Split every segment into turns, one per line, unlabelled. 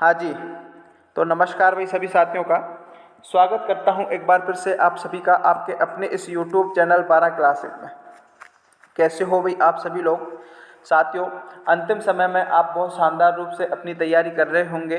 हाँ जी, तो नमस्कार भाई सभी साथियों का स्वागत करता हूँ एक बार फिर से आप सभी का आपके अपने इस यूट्यूब चैनल 12 क्लासेज में। कैसे हो भाई आप सभी लोग साथियों। अंतिम समय में आप बहुत शानदार रूप से अपनी तैयारी कर रहे होंगे।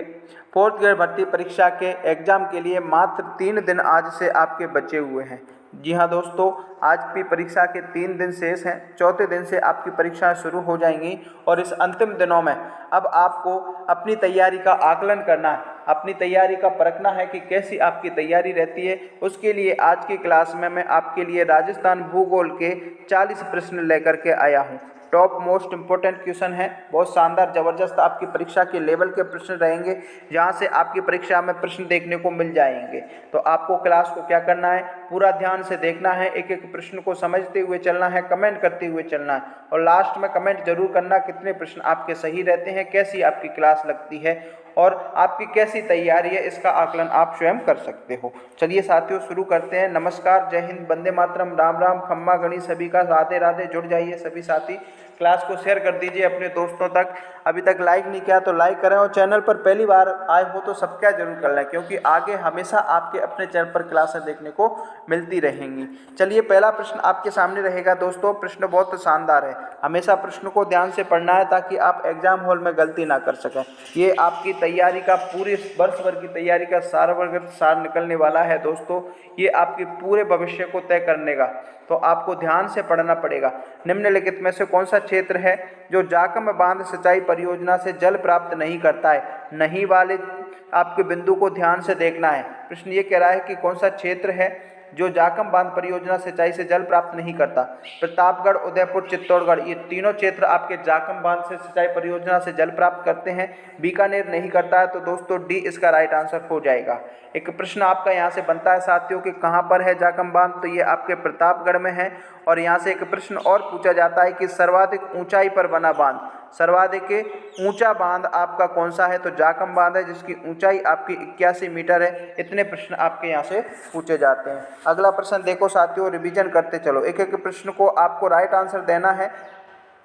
फोर्थ ग्रेड भर्ती परीक्षा के एग्ज़ाम के लिए मात्र 3 दिन आज से आपके बचे हुए हैं। जी हाँ दोस्तों, आज भी परीक्षा के 3 दिन शेष हैं। चौथे दिन से आपकी परीक्षाएं शुरू हो जाएंगी और इस अंतिम दिनों में अब आपको अपनी तैयारी का आकलन करना है, अपनी तैयारी का परखना है कि कैसी आपकी तैयारी रहती है। उसके लिए आज की क्लास में मैं आपके लिए राजस्थान भूगोल के 40 प्रश्न लेकर के आया हूँ। टॉप मोस्ट इम्पोर्टेंट क्वेश्चन है, बहुत शानदार ज़बरदस्त आपकी परीक्षा के लेवल के प्रश्न रहेंगे, जहाँ से आपकी परीक्षा में प्रश्न देखने को मिल जाएंगे। तो आपको क्लास को क्या करना है, पूरा ध्यान से देखना है, एक एक प्रश्न को समझते हुए चलना है, कमेंट करते हुए चलना है और लास्ट में कमेंट जरूर करना कितने प्रश्न आपके सही रहते हैं, कैसी आपकी क्लास लगती है और आपकी कैसी तैयारी है, इसका आकलन आप स्वयं कर सकते हो। चलिए साथियों शुरू करते हैं। नमस्कार, जय हिंद, वंदे मातरम, राम राम, खम्मा गणी, सभी का राधे राधे। जुड़ जाइए सभी साथी, क्लास को शेयर कर दीजिए अपने दोस्तों तक। अभी तक लाइक नहीं किया तो लाइक करें और चैनल पर पहली बार आए हो तो सब्सक्राइब जरूर कर लें, क्योंकि आगे हमेशा आपके अपने चैनल पर क्लासें देखने को मिलती रहेंगी। चलिए पहला प्रश्न आपके सामने रहेगा दोस्तों। प्रश्न बहुत शानदार है, हमेशा प्रश्न को ध्यान से पढ़ना है ताकि आप एग्जाम हॉल में गलती ना कर सकें। ये आपकी तैयारी का, पूरी वर्ष भर की तैयारी का सार निकलने वाला है दोस्तों। ये आपके पूरे भविष्य को तय करने का, तो आपको ध्यान से पढ़ना पड़ेगा। निम्नलिखित में से कौन सा क्षेत्र है जो जाकम बांध सिंचाई परियोजना से जल प्राप्त नहीं करता है? नहीं वाले आपके बिंदु को ध्यान से देखना है। प्रश्न ये कह रहा है कि कौन सा क्षेत्र है जो जाकम बांध परियोजना सिंचाई से जल प्राप्त नहीं करता? प्रतापगढ़, उदयपुर, चित्तौड़गढ़, ये तीनों क्षेत्र आपके जाकम बांध से सिंचाई परियोजना से जल प्राप्त करते हैं। बीकानेर नहीं करता है, तो दोस्तों डी इसका राइट आंसर हो जाएगा। एक प्रश्न आपका यहाँ से बनता है साथियों कि कहाँ पर है जाकम बांध, तो ये आपके प्रतापगढ़ में है। और यहाँ से एक प्रश्न और पूछा जाता है कि सर्वाधिक ऊंचाई पर बना बांध, सर्वाधिक ऊंचा बांध आपका कौन सा है? तो जाकम बांध है, जिसकी ऊंचाई आपकी 81 मीटर है। इतने प्रश्न आपके यहाँ से पूछे जाते हैं। अगला प्रश्न देखो साथियों, रिवीजन करते चलो, एक एक प्रश्न को आपको राइट आंसर देना है।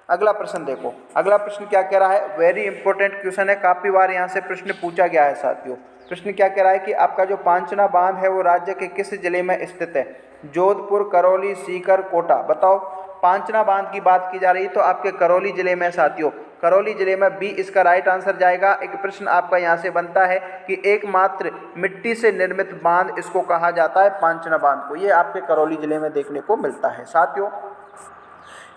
अगला प्रश्न देखो, अगला प्रश्न क्या कह रहा है, वेरी इंपॉर्टेंट क्वेश्चन है, काफ़ी बार यहाँ से प्रश्न पूछा गया है साथियों। प्रश्न क्या कह रहा है कि आपका जो पांचना बांध है वो राज्य के किस जिले में स्थित है? जोधपुर, करौली, सीकर, कोटा। बताओ, पांचना बांध की बात की जा रही है तो आपके करौली जिले में साथियों, करौली जिले में बी इसका राइट आंसर जाएगा। एक प्रश्न आपका यहाँ से बनता है कि एकमात्र मिट्टी से निर्मित बांध इसको कहा जाता है, पांचना बांध को। ये आपके करौली जिले में देखने को मिलता है साथियों।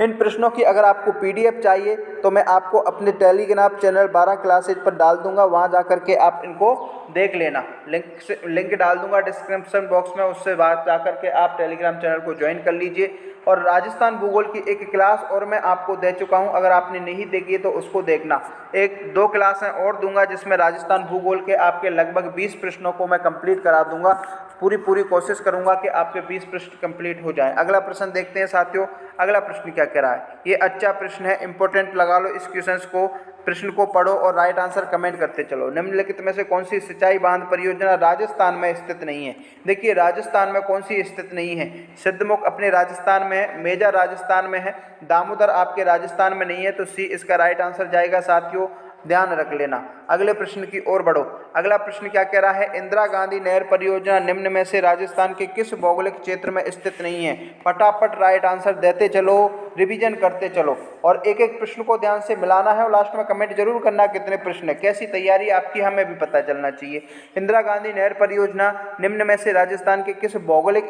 इन प्रश्नों की अगर आपको पीडीएफ चाहिए तो मैं आपको अपने टेलीग्राम चैनल 12 क्लासेज पर डाल दूंगा, वहां जाकर के आप इनको देख लेना। लिंक डाल दूंगा डिस्क्रिप्शन बॉक्स में, उससे बात जाकर के आप टेलीग्राम चैनल को ज्वाइन कर लीजिए। और राजस्थान भूगोल की एक क्लास और मैं आपको दे चुका हूं, अगर आपने नहीं देखी है तो उसको देखना। एक दो क्लासें और दूंगा जिसमें राजस्थान भूगोल के आपके लगभग 20 प्रश्नों को मैं कंप्लीट करा दूंगा। पूरी कोशिश करूंगा कि आपके 20 प्रश्न कंप्लीट हो जाएं। अगला प्रश्न देखते हैं साथियों। अगला प्रश्न क्या कह रहा है, ये अच्छा प्रश्न है, इंपॉर्टेंट लगा लो इस क्वेश्चन को। प्रश्न को पढ़ो और राइट आंसर कमेंट करते चलो। निम्नलिखित में से कौन सी सिंचाई बांध परियोजना राजस्थान में स्थित नहीं है? देखिए राजस्थान में कौन सी स्थित नहीं है? सिद्धमुख अपने राजस्थान में है, मेजा राजस्थान में है, दामोदर आपके राजस्थान में नहीं है, तो सी इसका राइट आंसर जाएगा साथियों, ध्यान रख लेना। अगले प्रश्न की ओर बढ़ो। अगला प्रश्न क्या कह रहा है, इंदिरा गांधी नहर परियोजना निम्न में से राजस्थान के किस भौगोलिक क्षेत्र में स्थित नहीं है? फटाफट राइट आंसर देते चलो, रिवीजन करते चलो और एक एक प्रश्न को ध्यान से मिलाना है और लास्ट में कमेंट जरूर करना कितने प्रश्न है, कैसी तैयारी आपकी हमें भी पता चलना चाहिए। इंदिरा गांधी नहर परियोजना निम्न में से राजस्थान के किस भौगोलिक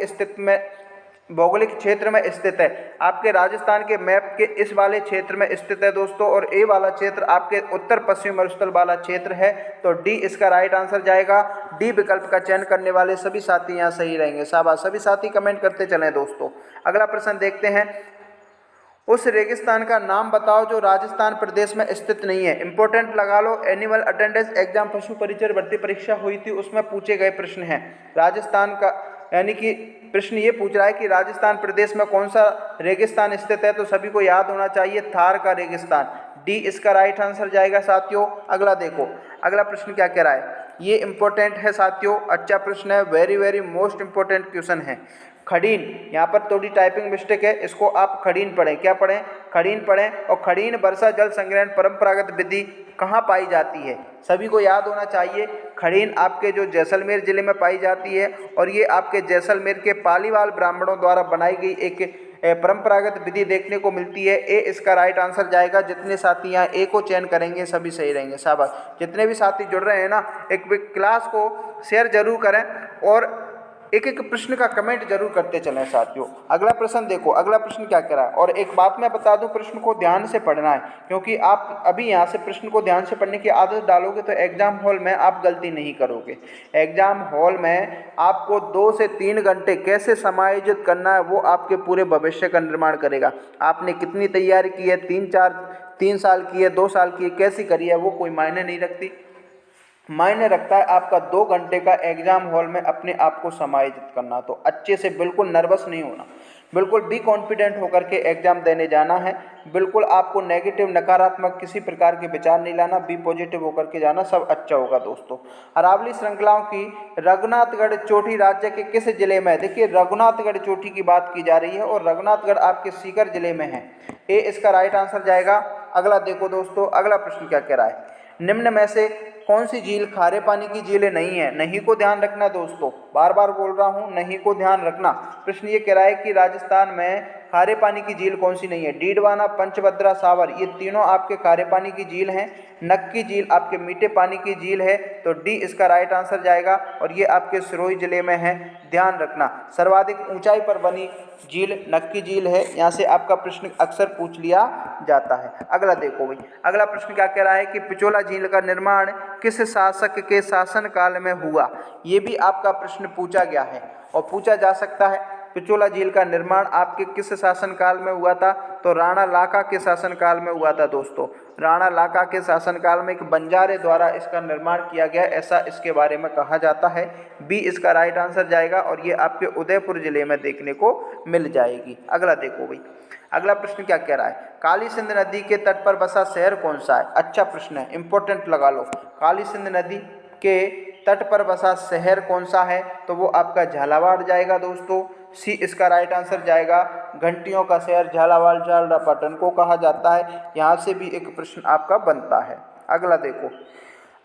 क्षेत्र में स्थित है? आपके राजस्थान के मैप के इस वाले क्षेत्र में स्थित है दोस्तों, और ए वाला क्षेत्र आपके उत्तर पश्चिम मरुस्थल वाला क्षेत्र है, तो डी इसका राइट आंसर जाएगा। डी विकल्प का चयन करने वाले सभी साथी यहाँ सही रहेंगे। शाबाश, सभी साथी कमेंट करते चलें दोस्तों। अगला प्रश्न देखते हैं, उस रेगिस्तान का नाम बताओ जो राजस्थान प्रदेश में स्थित नहीं है। इंपॉर्टेंट लगा लो, एनुअल अटेंडेंस एग्जाम पशु परिचर भर्ती परीक्षा हुई थी, उसमें पूछे गए प्रश्न हैं। राजस्थान का यानी कि प्रश्न ये पूछ रहा है कि राजस्थान प्रदेश में कौन सा रेगिस्तान स्थित है, तो सभी को याद होना चाहिए थार का रेगिस्तान। डी इसका राइट आंसर जाएगा साथियों। अगला देखो, अगला प्रश्न क्या कह रहा है, ये इंपॉर्टेंट है साथियों, अच्छा प्रश्न है, वेरी मोस्ट इंपॉर्टेंट क्वेश्चन है। खड़ीन, यहाँ पर थोड़ी टाइपिंग मिस्टेक है, इसको आप खड़ीन पढ़ें। क्या पढ़ें? खड़ीन पढ़ें। और खड़ीन वर्षा जल संग्रहण परंपरागत विधि कहाँ पाई जाती है? सभी को याद होना चाहिए। खड़ीन आपके जो जैसलमेर ज़िले में पाई जाती है और ये आपके जैसलमेर के पालीवाल ब्राह्मणों द्वारा बनाई गई एक परंपरागत विधि देखने को मिलती है। ए इसका राइट आंसर जाएगा। जितने साथी यहाँ ए को चयन करेंगे सभी सही रहेंगे। शाबाश। जितने भी साथी जुड़ रहे हैं ना, एक क्लास को शेयर जरूर करें और एक एक प्रश्न का कमेंट जरूर करते चलें साथियों। अगला प्रश्न देखो, अगला प्रश्न क्या कह रहा है। और एक बात मैं बता दूं, प्रश्न को ध्यान से पढ़ना है, क्योंकि आप अभी यहाँ से प्रश्न को ध्यान से पढ़ने की आदत डालोगे तो एग्जाम हॉल में आप गलती नहीं करोगे। एग्जाम हॉल में आपको 2 से 3 घंटे कैसे समायोजित करना है वो आपके पूरे भविष्य का निर्माण करेगा। आपने कितनी तैयारी की है, 3 साल की है, 2 साल की है, कैसी करी है, वो कोई मायने नहीं रखती। मायने रखता है आपका 2 घंटे का एग्जाम हॉल में अपने आप को समायोजित करना। तो अच्छे से बिल्कुल नर्वस नहीं होना, बिल्कुल बी कॉन्फिडेंट होकर के एग्जाम देने जाना है। बिल्कुल आपको नेगेटिव नकारात्मक किसी प्रकार के विचार नहीं लाना, बी पॉजिटिव होकर के जाना, सब अच्छा होगा दोस्तों। अरावली श्रृंखलाओं की रघुनाथगढ़ चोटी राज्य के किस जिले में है? देखिए रघुनाथगढ़ चोटी की बात की जा रही है और रघुनाथगढ़ आपके सीकर जिले में है। ए इसका राइट आंसर जाएगा। अगला देखो दोस्तों, अगला प्रश्न क्या कह रहा है। निम्न में से कौन सी झील खारे पानी की झील नहीं है? नहीं को ध्यान रखना दोस्तों, बार बार बोल रहा हूँ, नहीं को ध्यान रखना। प्रश्न ये कह रहा है कि राजस्थान में खारे पानी की झील कौन सी नहीं है? डीडवाना, पंचभद्रा, सावर, ये तीनों आपके खारे पानी की झील हैं। नक्की झील आपके मीठे पानी की झील है, तो डी इसका राइट आंसर जाएगा और ये आपके सिरोही जिले में है, ध्यान रखना। सर्वाधिक ऊंचाई पर बनी झील नक्की झील है, यहाँ से आपका प्रश्न अक्सर पूछ लिया जाता है। अगला देखो भाई, अगला प्रश्न क्या कह रहा है कि पिचोला झील का निर्माण किस शासक के शासन काल में हुआ? ये भी आपका प्रश्न पूछा गया है और पूछा जा सकता है। पिचोला झील का निर्माण आपके किस शासन काल में हुआ था? तो राणा लाका के शासन काल में हुआ था दोस्तों। राणा लाका के शासन काल में एक बंजारे द्वारा इसका निर्माण किया गया, ऐसा इसके बारे में कहा जाता है। बी इसका राइट आंसर जाएगा और ये आपके उदयपुर जिले में देखने को मिल जाएगी। अगला देखो भाई, अगला प्रश्न क्या कह रहा है। काली सिंध नदी के तट पर बसा शहर कौन सा है? अच्छा प्रश्न है, इंपॉर्टेंट लगा लो। काली सिंध नदी के तट पर बसा शहर कौन सा है? तो वो आपका झालावाड़ जाएगा दोस्तों। सी इसका राइट आंसर जाएगा। घंटियों का शहर झालावाड़ झालरापाटन को कहा जाता है। यहाँ से भी एक प्रश्न आपका बनता है। अगला देखो,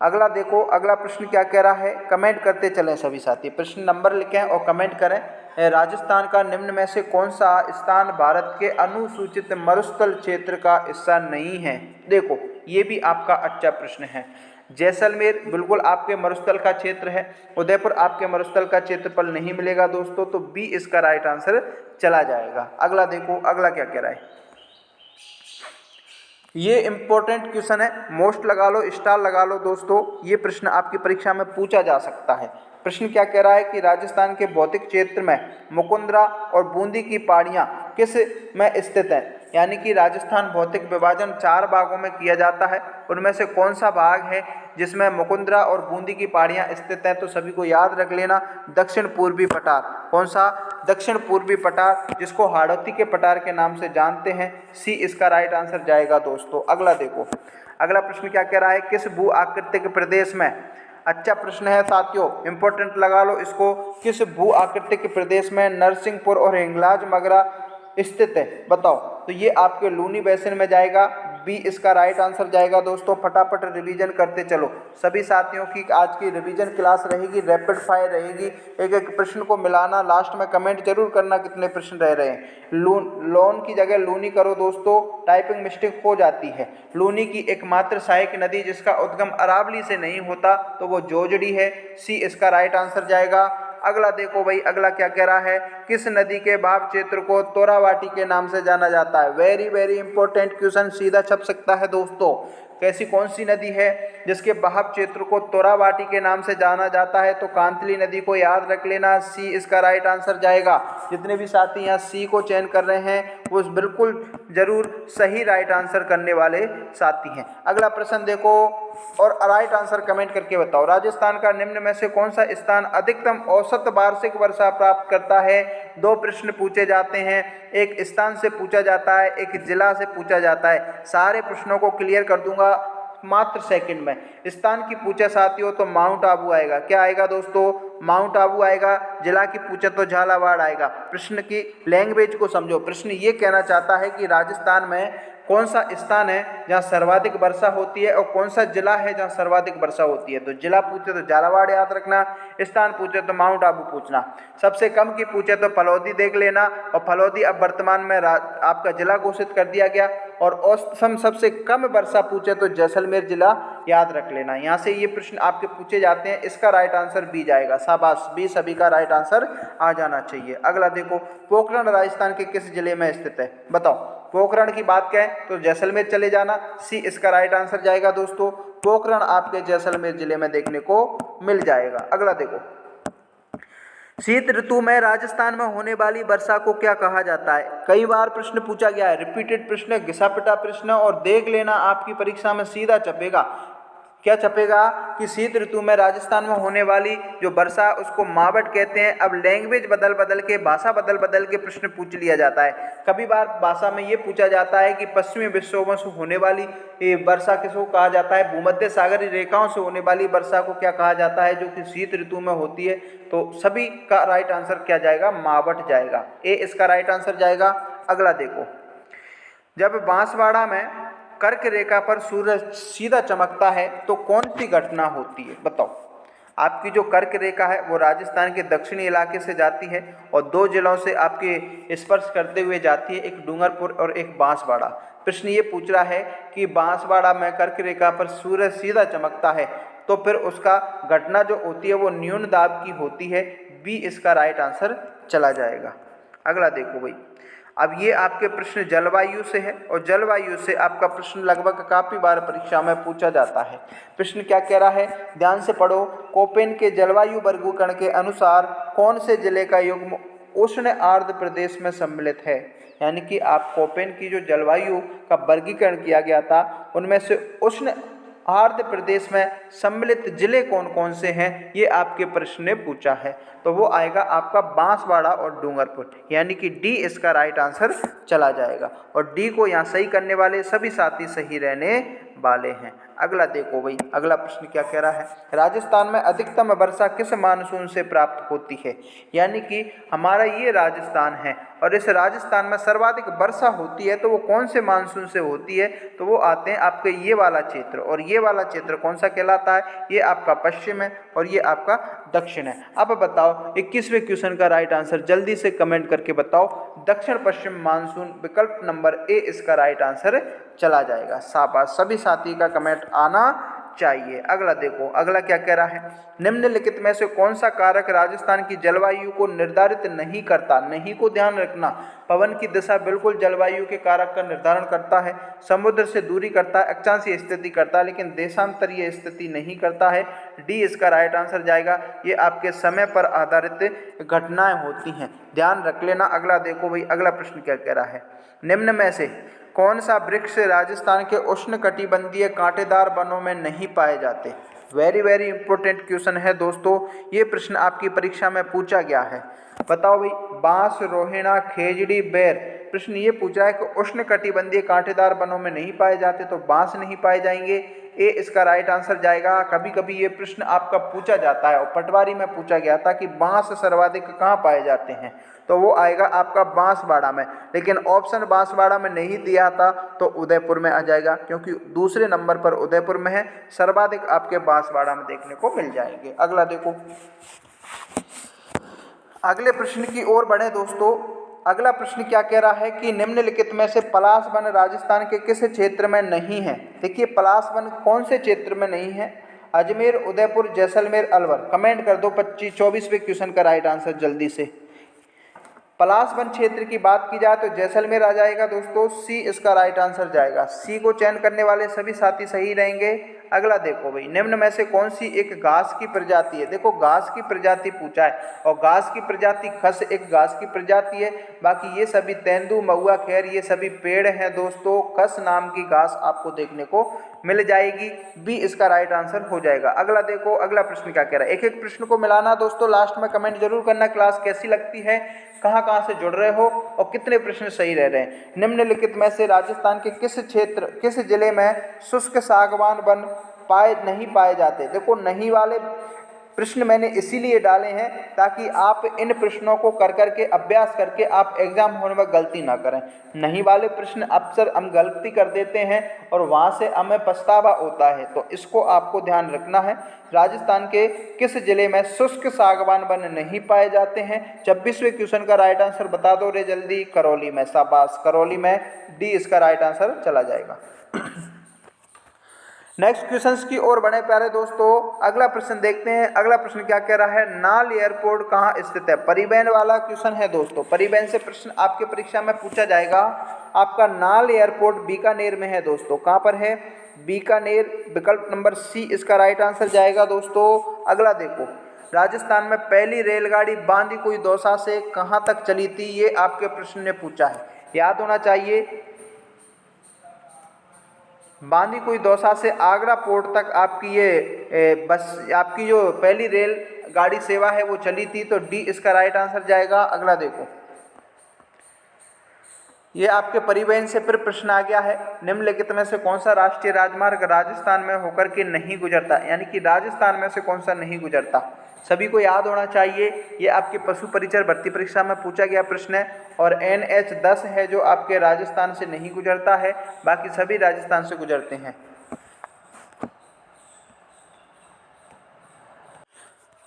अगला देखो, अगला प्रश्न क्या कह रहा है, कमेंट करते चलें सभी साथी। प्रश्न नंबर लिखें और कमेंट करें। राजस्थान का निम्न में से कौन सा स्थान भारत के अनुसूचित मरुस्थल क्षेत्र का हिस्सा नहीं है? देखो ये भी आपका अच्छा प्रश्न है। जैसलमेर बिल्कुल आपके मरुस्थल का क्षेत्र है, उदयपुर आपके मरुस्थल का क्षेत्रफल नहीं मिलेगा दोस्तों, तो बी इसका राइट आंसर चला जाएगा। अगला देखो, अगला क्या कह रहा है। ये इंपॉर्टेंट क्वेश्चन है, मोस्ट लगा लो, स्टार लगा लो दोस्तों। ये प्रश्न आपकी परीक्षा में पूछा जा सकता है। प्रश्न क्या कह रहा है कि राजस्थान के भौतिक क्षेत्र में मुकुंदरा और बूंदी की पहाड़ियाँ किस में स्थित हैं? यानी कि राजस्थान भौतिक विभाजन 4 भागों में किया जाता है, उनमें से कौन सा भाग है जिसमें मुकुंदरा और बूंदी की पहाड़ियाँ स्थित हैं? तो सभी को याद रख लेना, दक्षिण पूर्वी पठार। कौन सा? दक्षिण पूर्वी पठार, जिसको हाड़ौती के पठार के नाम से जानते हैं। सी इसका राइट आंसर जाएगा दोस्तों। अगला देखो, अगला प्रश्न क्या कह रहा है, किस भू आकृतिक प्रदेश में? अच्छा प्रश्न है साथियों, इंपॉर्टेंट लगा लो इसको। किस भू आकृतिक प्रदेश में नरसिंहपुर और हिंगलाज मगरा स्थित है? बताओ। तो ये आपके लूनी बेसिन में जाएगा। बी इसका राइट आंसर जाएगा दोस्तों। फटाफट रिवीजन करते चलो। सभी साथियों की आज की रिवीजन क्लास रहेगी, रैपिड फायर रहेगी। एक एक प्रश्न को मिलाना, लास्ट में कमेंट जरूर करना कितने प्रश्न रह रहे हैं। लोन की जगह लूनी करो दोस्तों, टाइपिंग मिस्टेक हो जाती है। लूनी की एकमात्र सहायक नदी जिसका उद्गम अरावली से नहीं होता तो वो जोजड़ी है। सी इसका राइट आंसर जाएगा। अगला देखो भाई, अगला क्या कह रहा है, किस नदी के भाव क्षेत्र को तोरावाटी के नाम से जाना जाता है? वेरी वेरी इंपॉर्टेंट क्वेश्चन, सीधा छप सकता है दोस्तों। कैसी कौन सी नदी है जिसके बहाव क्षेत्र को तोरावाटी के नाम से जाना जाता है? तो कांतली नदी को याद रख लेना। सी इसका राइट आंसर जाएगा। जितने भी साथी यहाँ सी को चयन कर रहे हैं वो बिल्कुल जरूर सही राइट आंसर करने वाले साथी हैं। अगला प्रश्न देखो और राइट आंसर कमेंट करके बताओ। राजस्थान का निम्न में से कौन सा स्थान अधिकतम औसत वार्षिक वर्षा प्राप्त करता है? 2 प्रश्न पूछे जाते हैं, एक स्थान से पूछा जाता है, एक जिला से पूछा जाता है। सारे प्रश्नों को क्लियर कर दूंगा मात्र सेकंड में। स्थान की पूछा साथियों तो माउंट आबू आएगा। क्या आएगा दोस्तों? माउंट आबू आएगा, जिला की पूछे तो झालावाड़ आएगा। प्रश्न की लैंग्वेज को समझो। प्रश्न ये कहना चाहता है कि राजस्थान में कौन सा स्थान है जहाँ सर्वाधिक वर्षा होती है और कौन सा जिला है जहाँ सर्वाधिक वर्षा होती है। तो जिला पूछे तो झालावाड़ याद रखना, स्थान पूछे तो माउंट आबू पूछना। सबसे कम की पूछे तो फलौदी देख लेना, और फलौदी अब वर्तमान में आपका जिला घोषित कर दिया गया। और औसतन सबसे कम वर्षा पूछे तो जैसलमेर जिला याद रख लेना। यहाँ से ये प्रश्न आपके पूछे जाते हैं, इसका राइट आंसर बी जाएगा। शाबाश, बी सभी का राइट आंसर आ जाना चाहिए। अगला देखो, पोखरण राजस्थान के किस जिले में स्थित है? बताओ, पोखरण की बात करें तो जैसलमेर चले जाना, सी इसका राइट आंसर जाएगा दोस्तों। पोखरण आपके जैसलमेर जिले में देखने को मिल जाएगा। अगला देखो, शीत ऋतु में राजस्थान में होने वाली वर्षा को क्या कहा जाता है? कई बार प्रश्न पूछा गया है, रिपीटेड प्रश्न, घिसा पिटा प्रश्न, और देख लेना आपकी परीक्षा में सीधा छपेगा। क्या छपेगा कि शीत ऋतु में राजस्थान में होने वाली जो वर्षा उसको मावट कहते हैं। अब लैंग्वेज बदल बदल के, भाषा बदल बदल के प्रश्न पूछ लिया जाता है। कभी बार भाषा में ये पूछा जाता है कि पश्चिमी विक्षोभों से होने वाली वर्षा किसको कहा जाता है? भूमध्य सागरीय रेखाओं से होने वाली वर्षा को क्या कहा जाता है, जो कि शीत ऋतु में होती है? तो सभी का राइट आंसर क्या जाएगा? मावट जाएगा। ए इसका राइट आंसर जाएगा। अगला देखो, जब बांसवाड़ा में कर्क रेखा पर सूरज सीधा चमकता है तो कौन सी घटना होती है? बताओ। आपकी जो कर्क रेखा है वो राजस्थान के दक्षिणी इलाके से जाती है और दो जिलों से आपके स्पर्श करते हुए जाती है, एक डूंगरपुर और एक बांसवाड़ा। प्रश्न ये पूछ रहा है कि बांसवाड़ा में कर्क रेखा पर सूरज सीधा चमकता है तो फिर उसका घटना जो होती है वो न्यून दाब की होती है। बी इसका राइट आंसर चला जाएगा। अगला देखो भाई, अब ये आपके प्रश्न जलवायु से है और जलवायु से आपका प्रश्न लगभग काफ़ी बार परीक्षा में पूछा जाता है। प्रश्न क्या कह रहा है, ध्यान से पढ़ो। कोपेन के जलवायु वर्गीकरण के अनुसार कौन से जिले का युग्म उष्ण आर्द्र प्रदेश में सम्मिलित है? यानी कि आप कोपेन की जो जलवायु का वर्गीकरण किया गया था उनमें से उष्ण आर्द्र प्रदेश में सम्मिलित जिले कौन कौन से हैं, ये आपके प्रश्न ने पूछा है। तो वो आएगा आपका बांसवाड़ा और डूंगरपुर, यानी कि डी इसका राइट आंसर चला जाएगा। और डी को यहाँ सही करने वाले सभी साथी सही रहने वाले हैं। अगला देखो भाई, अगला प्रश्न क्या कह रहा है, राजस्थान में अधिकतम वर्षा किस मानसून से प्राप्त होती है? यानी कि हमारा ये राजस्थान है और इस राजस्थान में सर्वाधिक वर्षा होती है, तो वो कौन से मानसून से होती है? तो वो आते हैं आपके ये वाला क्षेत्र, और ये वाला क्षेत्र कौन सा कहलाता है? ये आपका पश्चिम है और ये आपका दक्षिण है। अब बताओ 21वें क्वेश्चन का राइट आंसर जल्दी से कमेंट करके बताओ। दक्षिण पश्चिम मानसून, विकल्प नंबर ए इसका राइट आंसर चला जाएगा। शाबाश, सभी साथी का कमेंट आना चाहिए। अगला देखो, अगला क्या कह रहा है, निम्नलिखित में से कौन सा कारक राजस्थान की जलवायु को निर्धारित नहीं करता? नहीं को ध्यान रखना। पवन की दिशा बिल्कुल जलवायु के कारक का निर्धारण करता है, समुद्र से दूरी करता है, अक्षांशीय स्थिति करता है, लेकिन देशांतरीय स्थिति नहीं करता है। डी इसका राइट आंसर जाएगा। ये आपके समय पर आधारित घटनाएं होती हैं, ध्यान रख लेना। अगला देखो भाई, अगला प्रश्न क्या कह रहा है, निम्न में से कौन सा वृक्ष राजस्थान के उष्णकटिबंधीय कांटेदार वनों में नहीं पाए जाते? वेरी वेरी इंपॉर्टेंट क्वेश्चन है दोस्तों, ये प्रश्न आपकी परीक्षा में पूछा गया है। बताओ भाई, बांस, रोहिणा, खेजड़ी, बेर। प्रश्न ये पूछा है कि उष्णकटिबंधीय कांटेदार वनों में नहीं पाए जाते, तो बांस नहीं पाए जाएंगे। ए इसका राइट आंसर जाएगा। कभी कभी ये प्रश्न आपका पूछा जाता है और पटवारी में पूछा गया था कि बांस सर्वाधिक कहाँ पाए जाते हैं, तो वो आएगा आपका बांसवाड़ा में, लेकिन ऑप्शन बांसवाड़ा में नहीं दिया था तो उदयपुर में आ जाएगा, क्योंकि दूसरे नंबर पर उदयपुर में है। सर्वाधिक आपके बांसवाड़ा में देखने को मिल जाएंगे। अगला देखो, अगले प्रश्न की ओर बढ़े दोस्तों। अगला प्रश्न क्या कह रहा है कि निम्नलिखित में से पलाश वन राजस्थान के किस क्षेत्र में नहीं है? देखिए, पलाश वन कौन से क्षेत्र में नहीं है? अजमेर, उदयपुर, जैसलमेर, अलवर। कमेंट कर दो 24वें क्वेश्चन का राइट आंसर जल्दी से। पलाश वन क्षेत्र की बात की जाए तो जैसलमेर आ जाएगा दोस्तों। सी इसका राइट आंसर जाएगा। सी को चयन करने वाले सभी साथी सही रहेंगे। अगला देखो भाई, निम्न में से कौन सी एक घास की प्रजाति है? देखो, घास की प्रजाति पूछा है और घास की प्रजाति खस एक घास की प्रजाति है। बाकी ये सभी तेंदू, महुआ, खैर ये सभी पेड़ हैं दोस्तों। खस नाम की घास आपको देखने को मिल जाएगी। बी इसका राइट आंसर हो जाएगा। अगला देखो, अगला प्रश्न क्या कह रहा है, एक एक प्रश्न को मिलाना दोस्तों। लास्ट में कमेंट जरूर करना क्लास कैसी लगती है, कहाँ से जुड़ रहे हो और कितने प्रश्न सही रह रहे हैं। निम्नलिखित में से राजस्थान के किस जिले में शुष्क सागवान वन नहीं पाए जाते? देखो, नहीं वाले प्रश्न मैंने इसीलिए डाले हैं ताकि आप इन प्रश्नों को कर करके अभ्यास करके आप एग्जाम होने में गलती ना करें। नहीं वाले प्रश्न अक्सर हम गलती कर देते हैं और वहाँ से हमें पछतावा होता है, तो इसको आपको ध्यान रखना है। राजस्थान के किस जिले में शुष्क सागवान वन नहीं पाए जाते हैं? 26वें क्वेश्चन का राइट आंसर बता दो रे जल्दी। करौली में। शाबाश, करौली में, डी इसका राइट आंसर चला जाएगा। नेक्स्ट क्वेश्चंस की ओर बढ़े प्यारे दोस्तों। अगला प्रश्न देखते हैं। अगला प्रश्न क्या कह रहा है? नाल एयरपोर्ट कहाँ स्थित है? परिवहन वाला क्वेश्चन है दोस्तों। परिवहन से प्रश्न आपके परीक्षा में पूछा जाएगा। आपका नाल एयरपोर्ट बीकानेर में है दोस्तों। कहाँ पर है? बीकानेर। विकल्प नंबर सी इसका राइट आंसर जाएगा दोस्तों। अगला देखो, राजस्थान में पहली रेलगाड़ी बांदीकुई दौसा से कहाँ तक चली थी? ये आपके प्रश्न ने पूछा है, याद होना चाहिए। बांदीकुई दौसा से आगरा पोर्ट तक आपकी ये बस आपकी जो पहली रेल गाड़ी सेवा है वो चली थी, तो डी इसका राइट आंसर जाएगा। अगला देखो, ये आपके परिवहन से फिर प्रश्न आ गया है। निम्नलिखित में से कौन सा राष्ट्रीय राजमार्ग राजस्थान में होकर के नहीं गुजरता? यानी कि राजस्थान में से कौन सा नहीं गुजरता? सभी को याद होना चाहिए, ये आपके पशु परिचर भर्ती परीक्षा में पूछा गया प्रश्न है। और NH10 है जो आपके राजस्थान से नहीं गुजरता है, बाकी सभी राजस्थान से गुजरते हैं।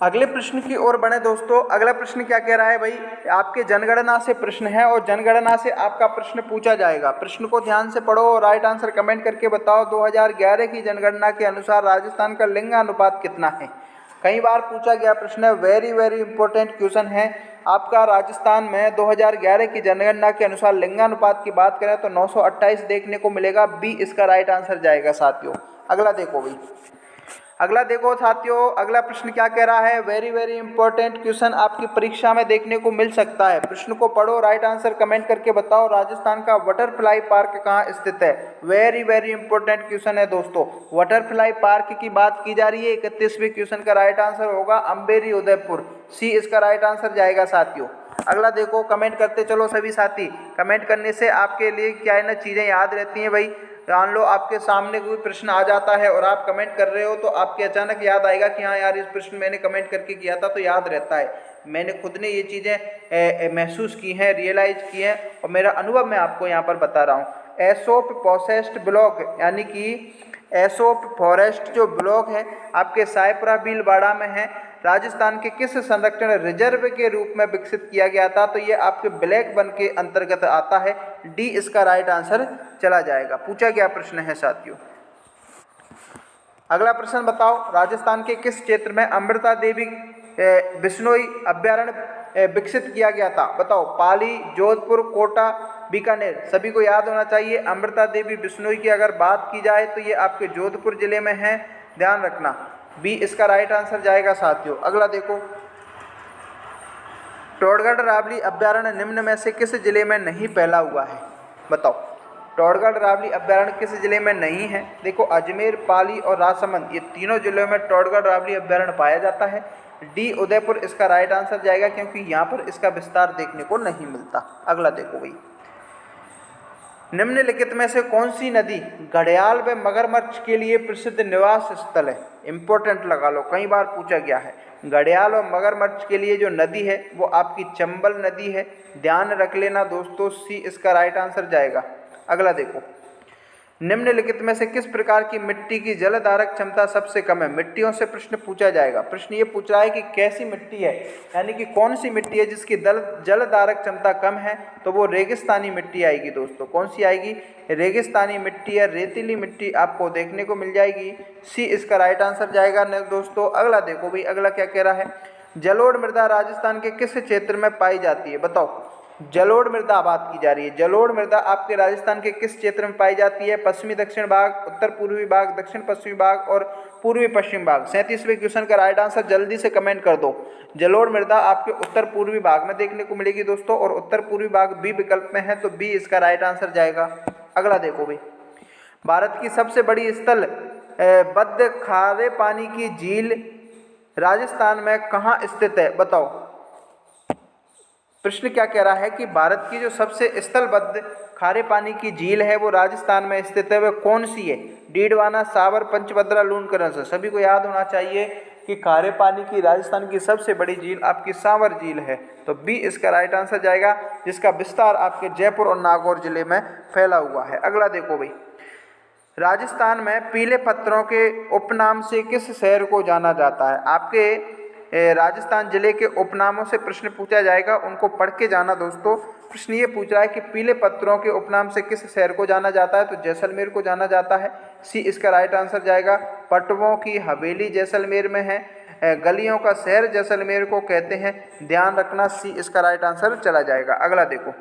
अगले प्रश्न की ओर बढ़े दोस्तों। अगला प्रश्न क्या कह रहा है भाई? आपके जनगणना से प्रश्न है और जनगणना से आपका प्रश्न पूछा जाएगा। प्रश्न को ध्यान से पढ़ो और राइट आंसर कमेंट करके बताओ। 2011 की जनगणना के अनुसार राजस्थान का लिंगानुपात कितना है? कई बार पूछा गया प्रश्न है, वेरी वेरी इंपॉर्टेंट क्वेश्चन है आपका। राजस्थान में 2011 की जनगणना के अनुसार लिंगानुपात की बात करें तो 928 देखने को मिलेगा। बी इसका राइट आंसर जाएगा साथियों। अगला देखो भाई, अगला देखो साथियों। अगला प्रश्न क्या कह रहा है? वेरी वेरी इंपॉर्टेंट क्वेश्चन आपकी परीक्षा में देखने को मिल सकता है। प्रश्न को पढ़ो, राइट आंसर कमेंट करके बताओ। राजस्थान का बटरफ्लाई पार्क कहाँ स्थित है? वेरी वेरी इंपॉर्टेंट क्वेश्चन है दोस्तों। बटरफ्लाई पार्क की बात की जा रही है। 31वें क्वेश्चन का राइट आंसर होगा अम्बेरी उदयपुर। सी इसका राइट आंसर जाएगा साथियों। अगला देखो, कमेंट करते चलो सभी साथी। कमेंट करने से आपके लिए क्या है ना चीज़ें याद रहती हैं भाई। मान लो आपके सामने कोई प्रश्न आ जाता है और आप कमेंट कर रहे हो तो आपके अचानक याद आएगा कि हाँ यार, इस प्रश्न मैंने कमेंट करके किया था, तो याद रहता है। मैंने खुद ने ये चीज़ें महसूस की हैं, रियलाइज की हैं और मेरा अनुभव मैं आपको यहाँ पर बता रहा हूँ। एसोप फॉरेस्ट ब्लॉक यानी कि एसोप फॉरेस्ट जो ब्लॉक है आपके सायपुरा भीलवाड़ा में है। राजस्थान के किस संरक्षण रिजर्व के रूप में विकसित किया गया था? तो ये आपके ब्लैक वन के अंतर्गत आता है। डी इसका राइट आंसर चला जाएगा। पूछा गया प्रश्न है साथियों। अगला प्रश्न बताओ, राजस्थान के किस क्षेत्र में अमृता देवी बिश्नोई अभ्यारण्य विकसित किया गया था? बताओ। पाली, जोधपुर, कोटा, बीकानेर। सभी को याद होना चाहिए। अमृता देवी बिश्नोई की अगर बात की जाए तो ये आपके जोधपुर जिले में है, ध्यान रखना। बी इसका राइट आंसर जाएगा साथियों। अगला देखो, टोडगढ़ रावली अभ्यारण्य निम्न में से किस जिले में नहीं फैला हुआ है? बताओ। टोडगढ़ रावली अभ्यारण्य किस जिले में नहीं है? देखो, अजमेर, पाली और राजसमंद ये तीनों जिलों में टोडगढ़ रावली अभ्यारण्य पाया जाता है। डी उदयपुर इसका राइट आंसर जाएगा क्योंकि यहाँ पर इसका विस्तार देखने को नहीं मिलता। अगला देखो भाई, निम्नलिखित में से कौन सी नदी घड़ियाल व मगरमच्छ के लिए प्रसिद्ध निवास स्थल है? इंपॉर्टेंट लगा लो, कई बार पूछा गया है। घड़ियाल और मगरमच्छ के लिए जो नदी है वो आपकी चंबल नदी है, ध्यान रख लेना दोस्तों। सी इसका राइट आंसर जाएगा। अगला देखो, निम्नलिखित में से किस प्रकार की मिट्टी की जल धारक क्षमता सबसे कम है? मिट्टियों से प्रश्न पूछा जाएगा। प्रश्न ये पूछ रहा है कि कैसी मिट्टी है, यानी कि कौन सी मिट्टी है जिसकी जल धारक क्षमता कम है? तो वो रेगिस्तानी मिट्टी आएगी दोस्तों। कौन सी आएगी? रेगिस्तानी मिट्टी या रेतीली मिट्टी आपको देखने को मिल जाएगी। सी इसका राइट आंसर जाएगा दोस्तों। अगला देखो भाई, अगला क्या कह रहा है? जलोढ़ मृदा राजस्थान के किस क्षेत्र में पाई जाती है? बताओ। जलोढ़ मृदा बात की जा रही है। जलोढ़ मृदा आपके राजस्थान के किस क्षेत्र में पाई जाती है? पश्चिमी दक्षिण भाग, उत्तर पूर्वी भाग, दक्षिण पश्चिमी भाग और पूर्वी पश्चिम भाग। 37वें क्वेश्चन का राइट आंसर जल्दी से कमेंट कर दो। जलोढ़ मृदा आपके उत्तर पूर्वी भाग में देखने को मिलेगी दोस्तों और उत्तर पूर्वी भाग बी विकल्प में है, तो बी इसका राइट आंसर जाएगा। अगला देखो भाई, भारत की सबसे बड़ी स्थल बद्ध खारे पानी की झील राजस्थान में कहाँ स्थित है? बताओ। प्रश्न क्या कह रहा है कि भारत की जो सबसे स्थलबद्ध खारे पानी की झील है वो राजस्थान में स्थित है, वह कौन सी है? डीडवाना, साबर, पंचभद्रा, लूणकरण। से सभी को याद होना चाहिए कि खारे पानी की राजस्थान की सबसे बड़ी झील आपकी सांवर झील है। तो बी इसका राइट आंसर जाएगा, जिसका विस्तार आपके जयपुर और नागौर जिले में फैला हुआ है। अगला देखो भाई, राजस्थान में पीले पत्थरों के उपनाम से किस शहर को जाना जाता है? आपके राजस्थान जिले के उपनामों से प्रश्न पूछा जाएगा, उनको पढ़ के जाना दोस्तों। प्रश्न ये पूछ रहा है कि पीले पत्थरों के उपनाम से किस शहर को जाना जाता है? तो जैसलमेर को जाना जाता है। सी इसका राइट आंसर जाएगा। पटवों की हवेली जैसलमेर में है, गलियों का शहर जैसलमेर को कहते हैं, ध्यान रखना। सी इसका राइट आंसर चला जाएगा। अगला देखो,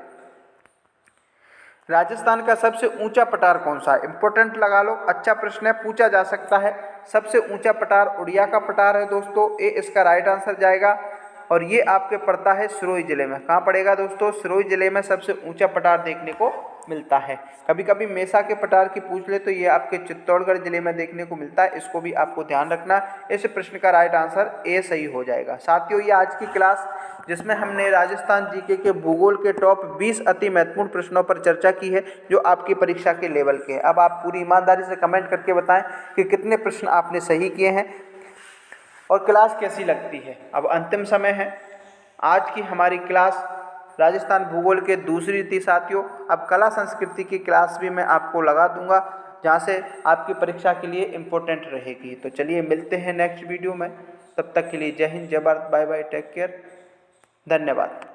राजस्थान का सबसे ऊंचा पठार कौन सा है? इंपॉर्टेंट लगा लो, अच्छा प्रश्न है, पूछा जा सकता है। सबसे ऊंचा पठार उड़िया का पठार है दोस्तों, ए इसका राइट आंसर जाएगा। और ये आपके पड़ता है सिरोही जिले में। कहाँ पड़ेगा दोस्तों? सिरोही जिले में सबसे ऊंचा पठार देखने को मिलता है। कभी कभी मेसा के पठार की पूछ ले तो ये आपके चित्तौड़गढ़ जिले में देखने को मिलता है, इसको भी आपको ध्यान रखना। इस प्रश्न का राइट आंसर ए सही हो जाएगा। साथियों, ये आज की क्लास जिसमें हमने राजस्थान जीके के भूगोल के टॉप 20 अति महत्वपूर्ण प्रश्नों पर चर्चा की है, जो आपकी परीक्षा के लेवल के हैं। अब आप पूरी ईमानदारी से कमेंट करके बताएं कि कितने प्रश्न आपने सही किए हैं और क्लास कैसी लगती है। अब अंतिम समय है, आज की हमारी क्लास राजस्थान भूगोल के दूसरी थी साथियों। अब कला संस्कृति की क्लास भी मैं आपको लगा दूंगा, जहाँ से आपकी परीक्षा के लिए इम्पोर्टेंट रहेगी। तो चलिए मिलते हैं नेक्स्ट वीडियो में, तब तक के लिए Jai Hind, Jai Bharat, bye bye, take care, धन्यवाद।